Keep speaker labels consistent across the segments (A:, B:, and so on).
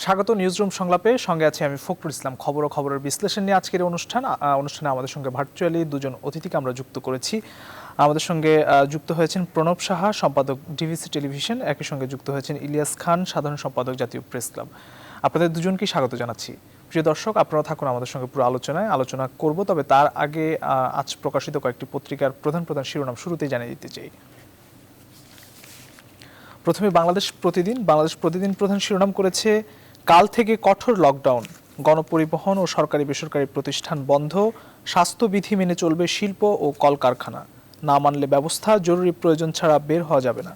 A: স্বাগত নিউজরুম সংলাপে। সঙ্গে আছি আমি ফখরুল ইসলাম। খবর ও খবরের বিশ্লেষণ নিয়ে আজকের অনুষ্ঠানে আমাদের সঙ্গে ভার্চুয়ালি দুজন অতিথিকে আমরা যুক্ত করেছি। আমাদের সঙ্গে যুক্ত হয়েছেন প্রণব সাহা, সম্পাদক ডিভিসি টেলিভিশন। একই সঙ্গে যুক্ত হয়েছেন ইলিয়াস খান, সাধারণ সম্পাদক জাতীয় প্রেস ক্লাব। আপনাদের দুজনকে স্বাগত জানাচ্ছি। প্রিয় দর্শক, আপনারা থাকুন আমাদের সঙ্গে পুরো আলোচনা করব। তবে তার আগে আজ প্রকাশিত কয়েকটি পত্রিকার প্রধান প্রধান শিরোনাম শুরুতেই জানিয়ে দিতে চাই। প্রথমে বাংলাদেশ প্রতিদিন প্রধান শিরোনাম করেছে, কাল থেকে কঠোর লকডাউন, গণপরিবহন ও সরকারি বেসরকারি প্রতিষ্ঠান বন্ধ, স্বাস্থ্যবিধি মেনে চলবে শিল্প ও কলকারখানা, না মানলে ব্যবস্থা, জরুরি প্রয়োজন ছাড়া বের হওয়া যাবে না।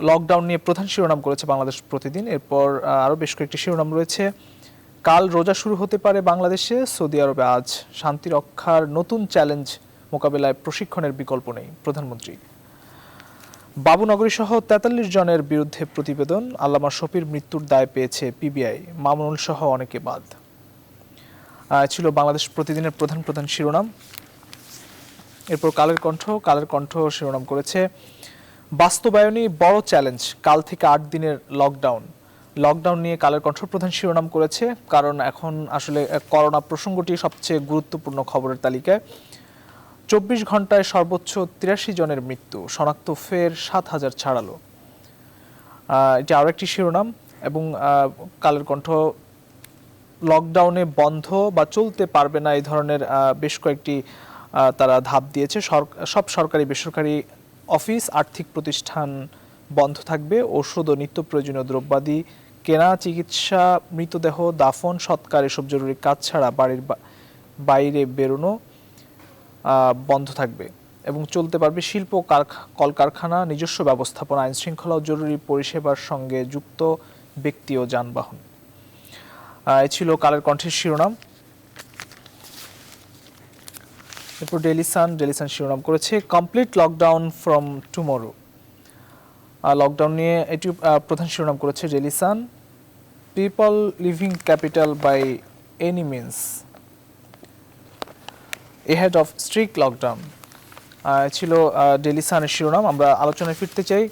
A: লকডাউন নিয়ে প্রধান শিরোনাম করেছে বাংলাদেশ প্রতিদিন। এরপর আরও বেশ কয়েকটি শিরোনাম রয়েছে। কাল রোজা শুরু হতে পারে বাংলাদেশে, সৌদি আরবে আজ, শান্তি রক্ষার নতুন চ্যালেঞ্জ মোকাবেলায় প্রশিক্ষণের বিকল্প নেই, প্রধানমন্ত্রী। বাবুনগরী সহ ৪৩ জনের বিরুদ্ধে প্রতিবেদন, আল্লামা শফির মৃত্যুর দায় পেয়েছে পিবিআই, মামুনুল সহ অনেকে বাদ। ছিল বাংলাদেশ প্রতিদিনের প্রধান শিরোনাম। এরপর কালের কণ্ঠ শিরোনাম করেছে, বাস্তবায়নই বড় চ্যালেঞ্জ, কাল থেকে ৮ দিনের লকডাউন নিয়ে কালের কণ্ঠ প্রধান শিরোনাম করেছে। কারণ এখন আসলে করোনা প্রসঙ্গটি সবচেয়ে গুরুত্বপূর্ণ খবরের তালিকায়। ২৪ ঘন্টায় সর্বোচ্চ ৮৩ জনের মৃত্যু, শনাক্ত ফের ৭,০০০ ছাড়ালো। এটি আরও একটি শিরোনাম। এবং কালের কণ্ঠ লকডাউনে বন্ধ বা চলতে পারবে না এই ধরনের বেশ কয়েকটি তারা ধাপ দিয়েছে। সব সরকারি বেসরকারি অফিস, আর্থিক প্রতিষ্ঠান বন্ধ থাকবে। ওষুধ ও নিত্য প্রয়োজনীয় দ্রব্যাদি কেনা, চিকিৎসা, মৃতদেহ দাফন, সৎকার এসব জরুরি কাজ ছাড়া বাড়ির বাইরে বেরোনো বন্ধ থাকবে। এবং চলতে পারবে শিল্প, কলকারখানা, নিজস্ব ব্যবস্থাপনা, আইন শৃঙ্খলা ও জরুরি পরিষেবার সঙ্গে যুক্ত ব্যক্তি ও যানবাহন। এ ছিল কালের কণ্ঠের শিরোনাম। এরপর ডেইলি সান শিরোনাম করেছে, complete lockdown from tomorrow. Lockdown নিয়ে এটি প্রধান শিরোনাম করেছে Daily Sun. People living capital by any means ahead of strict lockdown ছিল ডেইলি সানের শিরোনাম। আমরা আলোচনায় ফিরতে চাই।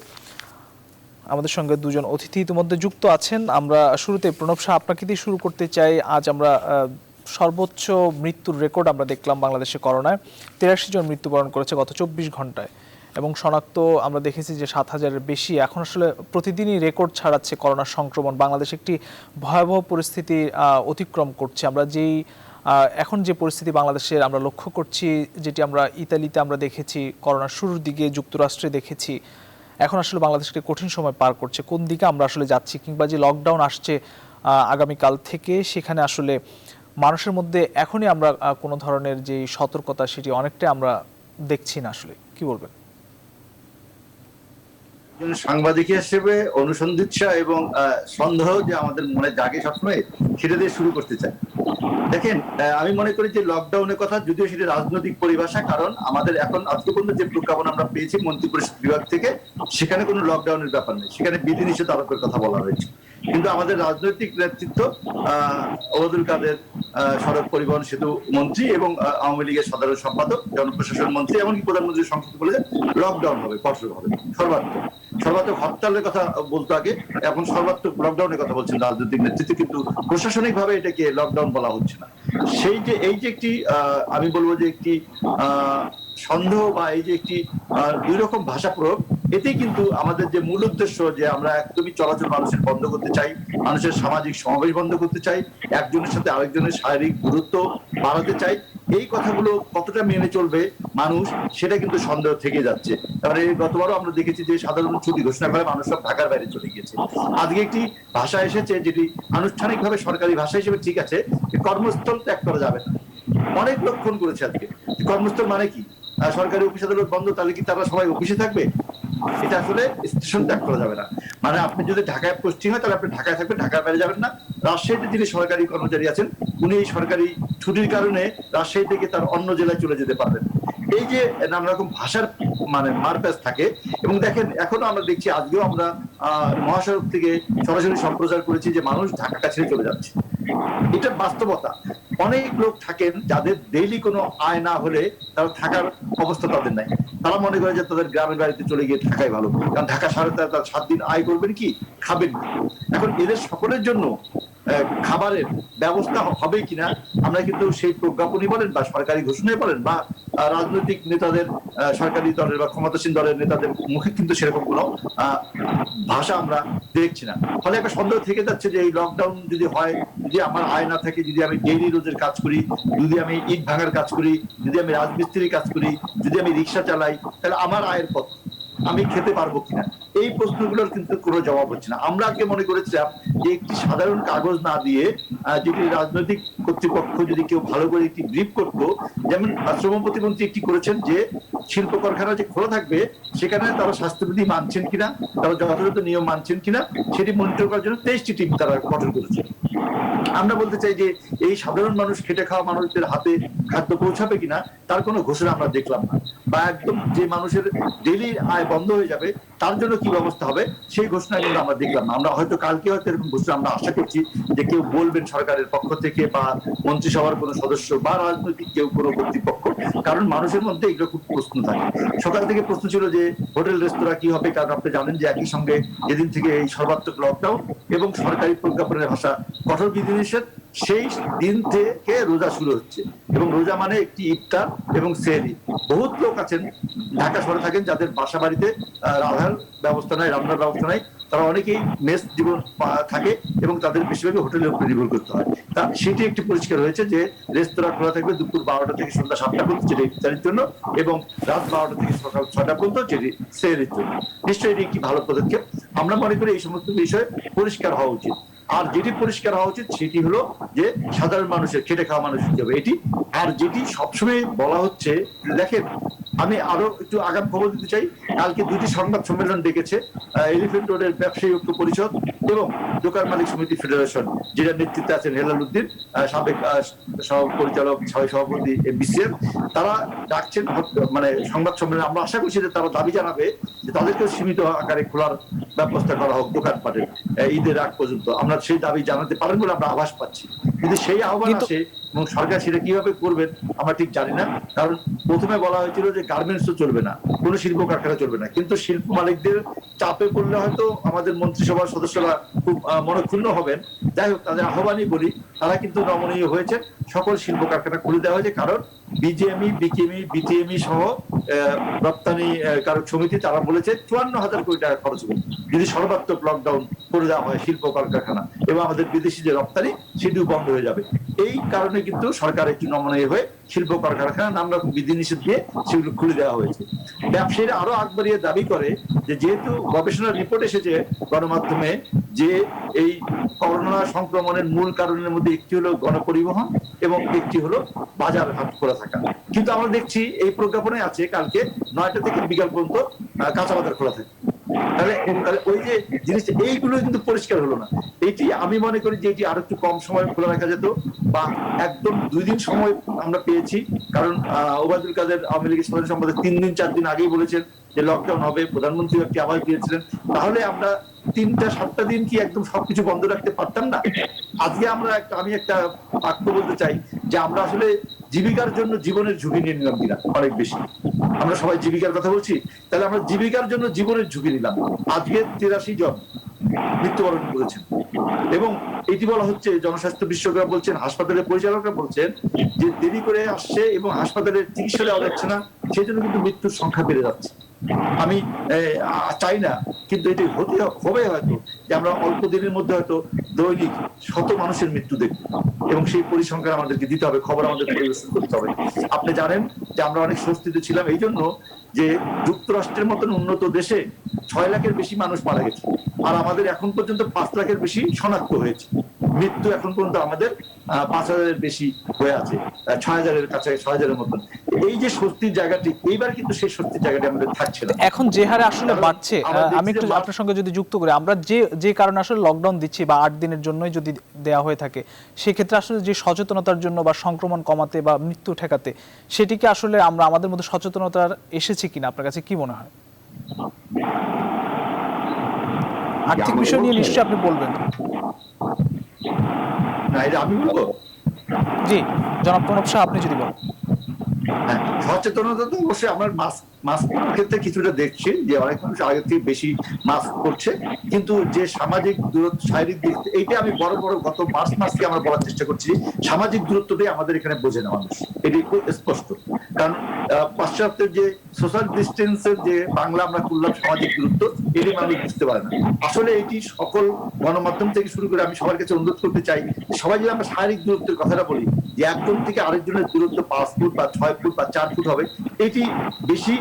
A: আমাদের সঙ্গে দুজন অতিথি ইতিমধ্যে যুক্ত আছেন। আমরা শুরুতে প্রণব শাহ, আপনাকে দিয়ে শুরু করতে চাই। আজ আমরা সর্বোচ্চ মৃত্যুর রেকর্ড আমরা দেখলাম বাংলাদেশে করোনায়। ৮৩ জন মৃত্যুবরণ করেছে গত ২৪ ঘন্টায় এবং শনাক্ত আমরা দেখেছি যে ৭,০০০-এর বেশি। এখন আসলে প্রতিদিনই রেকর্ড ছাড়াচ্ছে করোনার সংক্রমণ। বাংলাদেশ একটি ভয়াবহ পরিস্থিতি অতিক্রম করছে। আমরা এখন যে পরিস্থিতি বাংলাদেশের আমরা লক্ষ্য করছি, যেটি আমরা ইতালিতে আমরা দেখেছি করোনার শুরুর দিকে, যুক্তরাষ্ট্রে দেখেছি, এখন আসলে বাংলাদেশকে কঠিন সময় পার করছে। কোন দিকে আমরা আসলে যাচ্ছি, কিংবা যে লকডাউন আসছে আগামীকাল থেকে, সেখানে আসলে মানুষের মধ্যে এখনই আমরা কোনো ধরনের যে সতর্কতা সেটি অনেকটাই আমরা দেখছি না। আসলে কি বলবেন?
B: সাংবাদিক হিসেবে অনুসন্ধিৎসা এবং সন্দেহ যে আমাদের মনে জাগে সবসময়, সেটা দিয়ে শুরু করতে চাই। দেখেন, আমি মনে করি যে লকডাউনের কথা, যদিও সেটা রাজনৈতিক পরিভাষা, কারণ আমাদের এখন আজকে পর্যন্ত যে প্রজ্ঞাপন আমরা পেয়েছি মন্ত্রিপরিষদ বিভাগ থেকে, সেখানে কোনো লকডাউনের ব্যাপার নেই, সেখানে বিধিনিষেধ আরোপের কথা বলা হয়েছে। কিন্তু আমাদের রাজনৈতিক নেতৃত্ব ওবায়দুল কাদের সড়ক পরিবহন সেতু মন্ত্রী এবং আওয়ামী লীগের সাধারণ সম্পাদক, জনপ্রশাসন মন্ত্রী, এমনকি প্রধানমন্ত্রী সংসদ বলে লকডাউন হবে, কঠোর হবে, সর্বাত্মক হরতালের কথা বলতো আগে, এখন সর্বাত্মক লকডাউনের কথা বলছেন রাজনৈতিক নেতৃত্ব, কিন্তু প্রশাসনিক ভাবে এটাকে লকডাউন বলা হচ্ছে না। এই যে একটি আমি বলবো যে একটি সন্দেহ বা এই যে একটি দুই রকম ভাষা প্রয়োগ, এতেই কিন্তু আমাদের যে মূল উদ্দেশ্য, যে আমরা একদমই চলাচল মানুষের বন্ধ করতে চাই, মানুষের সামাজিক সমাবেশ বন্ধ করতে চাই, একজনের সাথে আরেকজনের শারীরিক দূরত্ব বাড়াতে চাই, এই কথাগুলো কতটা মেনে চলবে মানুষ, সেটা কিন্তু সন্দেহ থেকে যাচ্ছে। তারপরে গতবারও আমরা দেখেছি যে সাধারণ ছুটি ঘোষণা করে মানুষ সব ঢাকার বাইরে চলে গিয়েছে। আজকে একটি ভাষা এসেছে যেটি আনুষ্ঠানিকভাবে সরকারি ভাষা হিসেবে ঠিক আছে, কর্মস্থল ত্যাগ করা যাবে না। অনেক লক্ষণ করেছে আজকে। কর্মস্থল মানে কি? সরকারি অফিস আদালত বন্ধ, তাহলে কি তারা সবাই অফিসে থাকবে? এটা আসলে স্টেশন ত্যাগ করা যাবে না। মানে আপনি যদি ঢাকায় পোস্টিং হয়, তাহলে আপনি ঢাকায় থাকবেন, ঢাকার বাইরে যাবেন না। রাজশাহীতে যিনি সরকারি কর্মচারী আছেন, উনি এই সরকারি ছুটির কারণে রাজশাহী থেকে তার অন্য জেলায় চলে যেতে পারবেন। এই যে নানা রকম ভাষার মানে মারপ্যাচ থাকে। এবং দেখেন, এখনো আমরা দেখছি, আজকেও আমরা মহাসড়ক থেকে সরাসরি সম্প্রচার করেছি যে মানুষ ঢাকা ছেড়ে চলে যাচ্ছে। এটা বাস্তবতা। অনেক লোক থাকেন যাদের ডেইলি কোনো আয় না হলে তারা থাকার অবস্থা তাদের নাই। তারা মনে করে যে তাদের গ্রামের বাড়িতে চলে গিয়ে থাকাই ভালো, কারণ ঢাকা শহরে তারা 7 দিন আয় করবেন কি, খাবেন কি। এখন এদের সকলের জন্য খাবারের ব্যবস্থা হবে কিনা আমরা কিন্তু সেই প্রজ্ঞাপনই বলেন বা সরকারি ঘোষণায় বলেন বা রাজনৈতিক নেতাদের, সরকারি দলের বা ক্ষমতাসীন দলের নেতাদের মুখে কিন্তু সেরকম কোনো ভাষা আমরা দেখছি না। ফলে একটা সন্দেহ থেকে যাচ্ছে যে এই লকডাউন যদি হয়, যদি আমার আয় না থাকে, যদি আমি ডেইলি রোজের কাজ করি, যদি আমি ইট ভাঙার কাজ করি, যদি আমি রাজমিস্ত্রির কাজ করি, যদি আমি রিক্সা চালাই, তাহলে আমার আয়ের পথ আমি খেতে পারবো কিনা, এই প্রশ্নগুলোর কিন্তু কোনো জবাব হচ্ছে না। আমরা আগে মনে করেছিলাম যে একটি সাধারণ কাগজ না দিয়ে যেটি রাজনৈতিক কর্তৃপক্ষ যদি কেউ ভালো করে একটি ব্রিফ করতো, যেমন শ্রম প্রতিমন্ত্রী একটি করেছেন যে শিল্প কারখানা যে খোলা থাকবে সেখানে তারা স্বাস্থ্যবিধি মানছেন কিনা, তারা যথাযথ নিয়ম মানছেন কিনা সেটি মনিটর করার জন্য 23টি টিম তারা গঠন করেছে। আমরা বলতে চাই যে এই সাধারণ মানুষ, খেটে খাওয়া মানুষদের হাতে খাদ্য পৌঁছাবে কিনা তার কোনো ঘোষণা আমরা দেখলাম না, বা একদম যে মানুষের ডেইলি আয় বন্ধ হয়ে যাবে তার জন্য কি ব্যবস্থা হবে সেই ঘোষণা কিন্তু আমরা দেখলাম না। আমরা হয়তো কালকে হয়তো এরকম ঘোষণা আমরা আশা করছি যে কেউ বলবেন সরকারের পক্ষ থেকে বা মন্ত্রিসভার কোনো সদস্য বা রাজনৈতিক কেউ কোনো কর্তৃপক্ষ, কারণ মানুষের মধ্যে এগুলো খুব প্রশ্ন থাকে। সকাল থেকে প্রশ্ন ছিল যে হোটেল রেস্তোরাঁ কি হবে, কারণ আপনি জানেন যে একই সঙ্গে যেদিন থেকে এই সর্বাত্মক লকডাউন এবং সরকারি প্রজ্ঞাপনের ভাষা কঠোর বিধিনিষেধ, সেই দিন থেকে রোজা শুরু হচ্ছে এবং রোজা মানে একটি ইফতার এবং সেহরি। বহুত লোক আছেন ঢাকা শহরে থাকেন যাদের বাসা বাড়িতে রান্নার ব্যবস্থা নাই, রান্নার ব্যবস্থা নাই, তারা অনেকেই মেস জীবন থাকে এবং তাদের বেশিরভাগই হোটেলের উপরে নির্ভর করতে হয়। তা সেটি একটি পরিষ্কার হয়েছে যে রেস্তোরাঁ খোলা থাকবে দুপুর 12টা থেকে সন্ধ্যা 7টা পর্যন্ত, যেটি ইফতারের জন্য, এবং রাত 12টা থেকে সকাল 6টা পর্যন্ত, যেটি সেহরির জন্য। নিশ্চয়ই এটি একটি ভালো পদক্ষেপ। আমরা মনে করি এই সমস্ত বিষয় পরিষ্কার হওয়া উচিত। আর যেটি পরিষ্কার হওয়া উচিত সেটি হলো যে সাধারণ মানুষের, খেটে খাওয়া মানুষ হিসেবে এটি। আর যেটি সবসময় বলা হচ্ছে, দেখেন আমি আরো একটু আগাম খবর দিতে চাই, কালকে 2টি সংবাদ সম্মেলন ডেকেছে এলিফ্যান্ট রোডের ব্যবসায়ী ঐক্য পরিষদ এবং দোকান মালিক সমিতি ফেডারেশন, যেটা নেতৃত্বে আছেন হেলাল উদ্দিন, সাবেক পরিচালক, সভাপতি বিসিএফ। তারা ডাকছেন মানে সংবাদ সম্মেলন। আমরা আশা করছি যে তারা দাবি জানাবে যে তাদেরকেও সীমিত আকারে খোলার ব্যবস্থা করা হোক দোকানপাটের ঈদের আগ পর্যন্ত। আমরা সেই দাবি জানাতে পারেন বলে আমরা আভাস পাচ্ছি, কিন্তু সেই আহ্বান আসে এবং সরকার সেটা কিভাবে করবেন আমরা ঠিক জানি না। কারণ প্রথমে বলা হয়েছিল যে গার্মেন্টসও চলবে না, কোনো শিল্প কারখানা চলবে না, কিন্তু শিল্প মালিকদের চাপে পড়লে হয়তো আমাদের মন্ত্রিসভার সদস্যরা খুব মনক্ষুণ্ণ হবেন। যাই হোক, তাদের আহ্বানই বলি, তারা কিন্তু নমনীয় হয়েছে, সকল শিল্প কারখানা খুলে দেওয়া হয়েছে। কারণ বিজেএমই, বিকেএমই, বিটিএমই সহ রপ্তানি কারক সমিতি তারা বলেছে 54,000 কোটি টাকা খরচ হবে যদি সর্বাত্মক লকডাউন করে দেওয়া হয় শিল্প কলকারখানা, এবং আমাদের বিদেশি যে রপ্তানি সেটিও বন্ধ হয়ে যাবে। এই কারণে কিন্তু সরকার একটি নমনীয় হয়ে শিল্প কলকারখানা নাম রকম বিধিনিষেধ দিয়ে সেগুলো খুলে দেওয়া হয়েছে। ব্যবসায়ীরা আরো আগ বাড়িয়ে দাবি করে যে যেহেতু গবেষণার রিপোর্ট এসেছে গণমাধ্যমে যে এই করোনা সংক্রমণের মূল কারণের মধ্যে একটি হলো গণপরিবহন এবং একটি হলো বাজার হাট খোলা থাকা, কিন্তু আমরা দেখছি এই প্রজ্ঞাপনে আছে কালকে 9টা থেকে বিকাল পর্যন্ত কাঁচা বাজার খোলা থাকে। তাহলে ওই যে জিনিসটা, এইগুলো কিন্তু পরিষ্কার হলো না। এটি আমি মনে করি যে এটি আরো একটু কম সময় খোলা রাখা যেত, বা একদম 2 দিন সময় আমরা পেয়েছি। কারণ ওবায়দুল কাদের আওয়ামী লীগের সাধারণ সম্পাদক 3 দিন 4 দিন আগেই বলেছেন যে লকডাউন হবে, প্রধানমন্ত্রী একটি আওয়াজ দিয়েছিলেন। তাহলে আমরা 3-7টা দিন কি একদম সবকিছু বন্ধ রাখতে পারতাম না? আজকে আমি একটা বাক্য বলতে চাই যে আমরা আসলে জীবিকার জন্য জীবনের ঝুঁকি নিয়ে নিলাম কিনা অনেক বেশি। আমরা সবাই জীবিকার কথা বলছি, তাহলে আমরা জীবিকার জন্য জীবনের ঝুঁকি নিলাম। আজকে 83 জন মৃত্যুবরণ করেছেন, এবং এটি বলা হচ্ছে, জনস্বাস্থ্য বিশেষজ্ঞরা বলছেন, হাসপাতালের পরিচালকরা বলছেন যে দেরি করে আসছে এবং হাসপাতালের চিকিৎসা দেওয়া যাচ্ছে না, সেই জন্য কিন্তু মৃত্যুর সংখ্যা বেড়ে যাচ্ছে। আমি চাই না, কিন্তু এটি হবে হয়তো যে আমরা অল্প দিনের মধ্যে হয়তো দৈনিক 100 মানুষের মৃত্যু দেখব, এবং সেই পরিসংখ্যান আমাদেরকে দিতে হবে, খবর আমাদেরকে পরিবেশন করতে হবে। আপনি জানেন যে আমরা অনেক স্বস্তিতে ছিলাম এই জন্য যে যুক্তরাষ্ট্রের মতন উন্নত দেশে 6 লাখের বেশি মানুষ মারা গেছে, আর আমাদের এখন পর্যন্ত 5 লাখের বেশি শনাক্ত হয়েছে। মৃত্যু এখন পর্যন্ত আমাদের 5,000-এর বেশি হয়ে আছে, 6,000-এর কাছে, 6,000-এর মতন। এই যে স্বস্তির জায়গাটি, এইবার কিন্তু সেই স্বস্তির জায়গাটি আমাদের থাকছে না।
A: এখন যে হারে আসলে বাড়ছে, আমি একটু আপনার সঙ্গে যদি যুক্ত করি, আমরা যে কারণে আসলে লকডাউন দিচ্ছি বা 8 দিনের জন্যই যদি দেওয়া হয়ে থাকে, সেক্ষেত্রে আসলে যে সচেতনতার জন্য বা সংক্রমণ কমাতে বা মৃত্যু ঠেকাতে, সেটিকে আসলে আমরা আমাদের মধ্যে সচেতনতা এসেছে কিনা আপনার কাছে কি মনে হয়? আর্থিক বিষয় নিয়ে নিশ্চয়ই আপনি বলবেন।
B: না, এটা আমি বলবো।
A: জি, জনাব প্রণব শাহ, আপনি যদি বলেন।
B: হ্যাঁ, সচেতনতা তো অবশ্যই আমার মাস্কের ক্ষেত্রে কিছুটা দেখছি যে অনেক মানুষ আগে থেকে বেশি মাস্ক করছে, কিন্তু যে সামাজিক দূরত্ব, শারীরিক দিক, এইটা আমি বড় বড় গত মার্চ মাস থেকে আমরা বলার চেষ্টা করছি, সামাজিক দূরত্বটাই আমাদের এখানে বোঝে না মানুষ, এটি খুব স্পষ্ট। কারণ পাশ্চাত্যের যে সোশ্যাল ডিস্টেন্সের যে বাংলা আমরা করলাম সামাজিক দূরত্ব, এটি মানুষ বুঝতে পারে না। আসলে এটি সকল গণমাধ্যম থেকে শুরু করে আমি সবার কাছে অনুরোধ করতে চাই, সবাই যদি আমরা শারীরিক দূরত্বের কথাটা বলি, যে একজন থেকে আরেকজনের দূরত্ব 5 ফুট বা 6 ফুট বা 4 ফুট হবে, এটি বেশি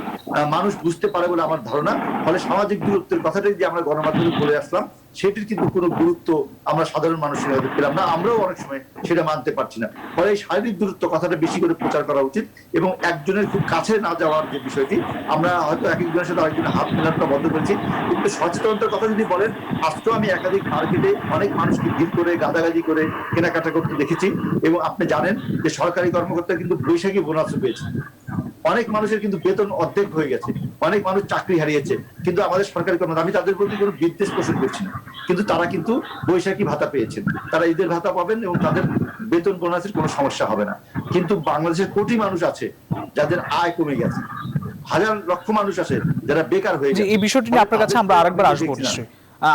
B: মানুষ বুঝতে পারে বলে আমার ধারণা। ফলে সামাজিক দূরত্বের কথাটাই যে আমরা গণমাধ্যমে বলে আসলাম, সেটির কিন্তু কোনো গুরুত্ব আমরা সাধারণ মানুষের হয়তো পেলাম না, আমরাও অনেক সময় সেটা মানতে পারছি না। ফলে এই শারীরিক দূরত্ব কথাটা বেশি করে প্রচার করা উচিত, এবং একজনের খুব কাছে না যাওয়ার যে বিষয়টি, আমরা হয়তো এক একজনের সাথে আরেকজনের হাত মেলানোটা বন্ধ করেছি। কিন্তু সচেতনতার কথা যদি বলেন, আজকেও আমি একাধিক মার্কেটে অনেক মানুষকে ভিড় করে গাদাগাদি করে কেনাকাটা করতে দেখেছি, এবং আপনি জানেন যে সরকারি কর্মকর্তা কিন্তু বৈশাখী বোনাসও পেয়েছে। অনেক মানুষের কিন্তু বেতন অর্ধেক হয়ে গেছে, অনেক মানুষ চাকরি হারিয়েছে, কিন্তু আমাদের সরকারি কর্মকর্তা, আমি তাদের প্রতি কোনো বিদ্বেষ পোষণ করছি না, কিন্তু তারা কিন্তু বৈশাখী ভাতা পেয়েছেন, তারা ঈদের ভাতা পাবেন এবং তাদের বেতন বোনাসের কোনো সমস্যা হবে না। কিন্তু বাংলাদেশের কোটি মানুষ আছে যাদের আয় কমে গেছে, হাজার লক্ষ মানুষ আছে যারা বেকার হয়ে
A: জি,
B: গেছে।
A: এই বিষয়টি নিয়ে আপনার কাছে আমরা আরেকবার আসবো নিশ্চয়ই।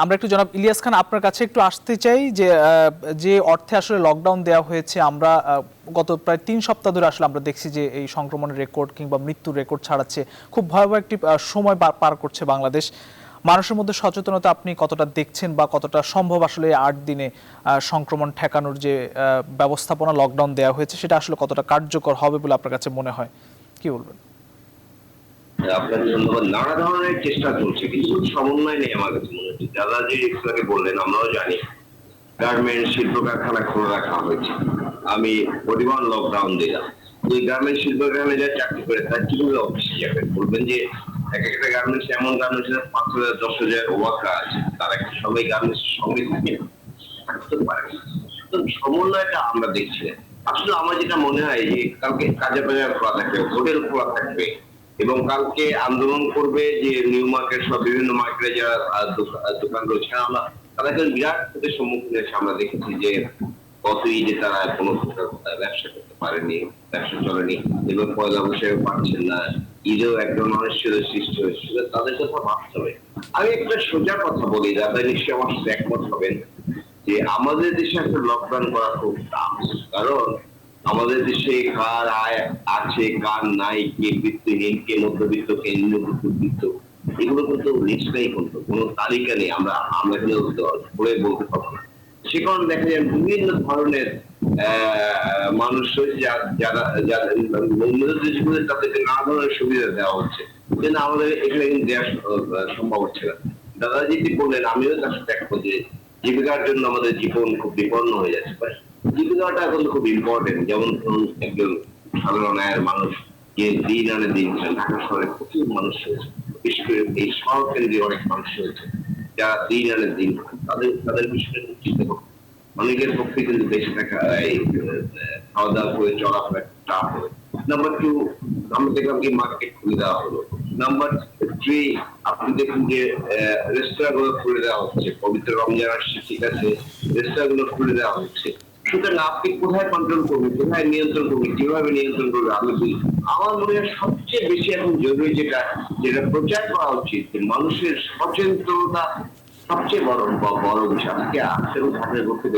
A: আমরা একটু জনাব ইলিয়াস খান আপনার কাছে একটু আসতে চাই, যে যে অর্থে আসলে লকডাউন দেওয়া হয়েছে, আমরা গত প্রায় 3 সপ্তাহ ধরে আসলে আমরা দেখছি যে এই সংক্রমণের রেকর্ড কিংবা মৃত্যুর রেকর্ড ছাড়াচ্ছে, খুব ভয়াবহ একটি সময় পার করছে বাংলাদেশ। মানুষের মধ্যে সচেতনতা আপনি কতটা দেখছেন, বা কতটা সম্ভব আসলে 8 দিনে সংক্রমণ ঠেকানোর যে ব্যবস্থাপনা লকডাউন দেওয়া হয়েছে, সেটা আসলে কতটা কার্যকর হবে বলে আপনার কাছে মনে হয়, কি বলবেন?
C: আপনাকে ধন্যবাদ। নানা ধরনের চেষ্টা চলছে, কিন্তু সমন্বয় নেই আমার কাছে মনে হচ্ছে। দাদা যে একটু বললেন, আমরাও জানি গার্মেন্ট শিল্প কারখানা খোলা রাখা হয়েছে। আমি পরিবহন লকডাউন দিলাম। ওই গার্মেন্ট শিল্প কারখানা যা চাকরি করে তার কিভাবে অফিসে যাবেন? বলবেন যে এক একটা গার্মেন্টস, এমন গার্মেন্টস 5,000 10,000 ওয়ার্কার আছে, তারা কি সবাই গার্মেন্টস সঙ্গে থাকে? থাকতে পারে না। তো সমন্বয়টা আমরা দেখছি না। আসলে আমার যেটা মনে হয় যে কালকে কাজে বাজার খোলা থাকবে, হোটেল খোলা থাকবে, এবং কালকে আন্দোলন করবে যে নিউ মার্কেট সব বিভিন্ন মার্কেটে যারা দোকান রয়েছে, আমরা তারা কিন্তু বিরাট ক্ষতির সম্মুখীন হয়েছে। আমরা দেখেছি যে গত ঈদে তারা কোনো ব্যবসা করতে পারেনি, ব্যবসা চলেনি, এবং পয়লা বৈশাখে পাচ্ছেন না, ঈদেও একজন মানুষের সৃষ্টি হয়েছিল, তাদের কথা ভাবতে হবে। আমি একটা সোজা কথা বলি, দাদা নিশ্চয়ই আমার সাথে একমত হবেন, যে আমাদের দেশে একটা লকডাউন করা খুব টাফ। কারণ আমাদের দেশে কার আয় আছে কার নাই, কে বৃত্তিহীন, কে মধ্যবিত্ত, কে নিম্নবিত্ত, এগুলো কিন্তু লিস্ট নেই, কিন্তু কোনো তালিকা নেই। আমরা আমরা এখানে ধরে বলতে পারবো না। সে কারণে দেখা যায় বিভিন্ন ধরনের মানুষ রয়েছে যারা যারা উন্নত দেশগুলো, তাদেরকে নানা ধরনের সুবিধা দেওয়া হচ্ছে, কিন্তু আমাদের এখানে কিন্তু দেওয়া সম্ভব হচ্ছে না। দাদা যেটি বললেন, আমিও তার সাথে একমত যে জীবিকার জন্য আমাদের জীবন খুব বিপন্ন হয়ে যাচ্ছে। জীবিকাটা এখন খুব ইম্পর্টেন্ট। যেমন ধরুন একজন সাধারণ আয়ের মানুষ যে দিন আনে দিন খান, ঢাকা শহরে প্রচুর মানুষ রয়েছে, বিশেষ করে এই শহর কেন্দ্রে অনেক মানুষ রয়েছে যারা দিন আনে দিন খান, তাদের তাদের বিষয়টা চিন্তা করতে। অনেকের পক্ষে কিন্তু বেঁচে থাকা, এই খাওয়া দাওয়া করে চলাফেরা চাপ হবে। নাম্বার 2, আমরা দেখলাম কি মার্কেট খুলে দেওয়া হলো। নাম্বার 3, আপনি দেখুন যে রেস্তোরাঁ গুলো খুলে দেওয়া হচ্ছে, পবিত্র রমজান আসছে, ঠিক আছে, রেস্তোরাঁ গুলো খুলে দেওয়া হচ্ছে। সুতরাং আপনি কোথায় কন্ট্রোল করবেন, কোথায় নিয়ন্ত্রণ করবেন, কিভাবে নিয়ন্ত্রণ করবেন? আমি বলি, আমার মনে হয় সবচেয়ে বেশি এখন জরুরি যেটা যেটা প্রচার করা উচিত, যে মানুষের সচেতনতা সবচেয়ে বড় বিষয়। আজকে আসলে ঢাকায় ঘুরতে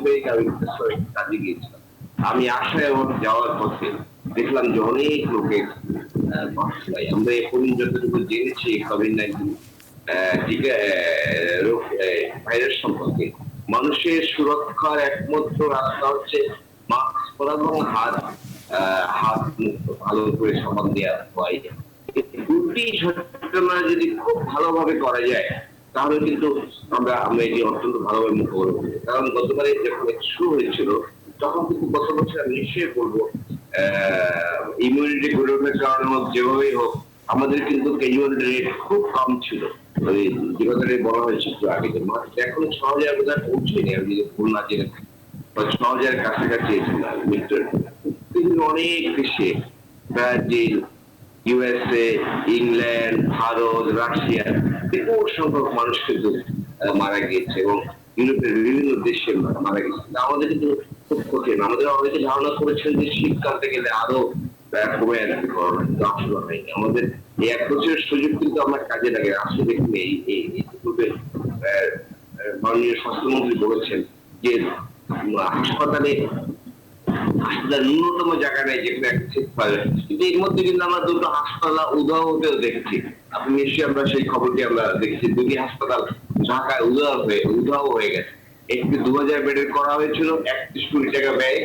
C: পেরে আমি কাজে গিয়েছিলাম। আমি আসায় যাওয়ার পথে দেখলাম যে অনেক লোকের আমরা এখন যতটুকু জেনেছি কোভিড-19 টিকা ভাইরাস সম্পর্কে, মানুষের সুরক্ষার একমাত্র রাস্তা হচ্ছে মাস্ক পরা এবং হাত হাত ভালো করে সাবান দেওয়া হয়। দুটি সচেতনতা যদি খুব ভালোভাবে করা যায়, তাহলে কিন্তু আমরা আমরা এটি অত্যন্ত ভালোভাবে মোকাবিলা করবো। কারণ গতবারে যখন শুরু হয়েছিল, তখন কিন্তু গত বছর আমি নিশ্চয়ই বলবো ইমিউনিটি গড়ে ওঠার কারণে হোক, যেভাবেই হোক, আমাদের কিন্তু ক্যাজুয়ালিটি রেট খুব কম ছিল। ওই যে কথাটা বলা হয়েছে একটু আগে, যে এখন 6,000 বোধহয় পৌঁছেনি, আমি যদি ভুল না জেনে থাকি, বা 6,000 কাছাকাছি মৃত্যুর। কিন্তু অনেক দেশে, Brazil, USA, England, Bharat, Russia, বিপুল সংখ্যক মানুষ কিন্তু মারা গিয়েছে, এবং ইউরোপের বিভিন্ন দেশে মারা গেছে। আমাদের কিন্তু খুব কঠিন। আমাদের অনেকে ধারণা করেছেন যে শীতকালতে গেলে আরো কমে আসবে করোনা, কিন্তু আসলে হয়নি। আমাদের এই 1 বছরের সুযোগ কিন্তু আমরা কাজে লাগে। আসলে দেখুন ইতিপূর্বে মাননীয় স্বাস্থ্যমন্ত্রী বলেছেন যে হাসপাতালে ন্যূনতম জায়গা নেই যেখানে একটা সিট পাবে, কিন্তু এর মধ্যে কিন্তু আমরা দুটো হাসপাতাল উধাও হতেও দেখছি। আপনি নিশ্চয়ই আমরা সেই খবরটি আমরা দেখছি, দুটি হাসপাতাল ঢাকায় উধাও হয়ে গেছে। একটি 2000 বেডের করা হয়েছিল 31 কোটি টাকা ব্যয়,